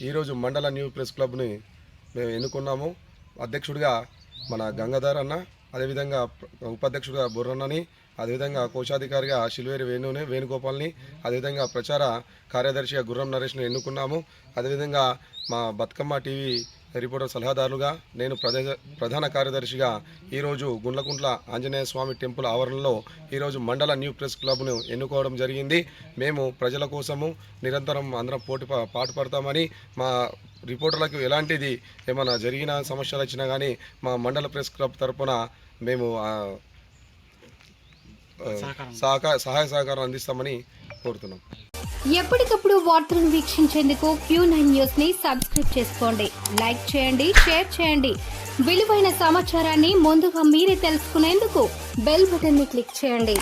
ఈరోజు మండల new press క్లబ్ని మేము ఎన్నుకున్నాము. అధ్యక్షుడిగా మన గంగాధర్ అన్న, అదేవిధంగా ఉపాధ్యక్షుడిగా బుర్రన్నని, అదేవిధంగా కోశాధికారిగా శిల్వేరి వేణుగోపాల్ని, అదేవిధంగా ప్రచార కార్యదర్శిగా గుర్రం నరేష్ని ఎన్నుకున్నాము. అదేవిధంగా మా బతుకమ్మ టీవీ రిపోర్టర్ సలహాదారులుగా నేను ప్రధాన కార్యదర్శిగా ఈరోజు గుండ్లకుంట్ల ఆంజనేయ స్వామి టెంపుల్ ఆవరణలో ఈరోజు మండల న్యూ ప్రెస్ క్లబ్ను ఎన్నుకోవడం జరిగింది. మేము ప్రజల కోసము నిరంతరం అందరం పాటుపడతామని, మా రిపోర్టర్లకు ఎలాంటిది ఏమైనా జరిగిన సమస్యలు వచ్చినా కానీ మా మండల ప్రెస్ క్లబ్ తరఫున మేము సహాయ సహకారం అందిస్తామని కోరుతున్నాం. ఎప్పటికప్పుడు వార్తలను వీక్షించేందుకు Q9 న్యూస్ ని సబ్స్క్రైబ్ చేసుకోండి, లైక్ చేయండి, షేర్ చేయండి. విలువైన సమాచారాన్ని ముందుగా మీరే తెలుసుకునేందుకు బెల్ బటన్ ని క్లిక్ చేయండి.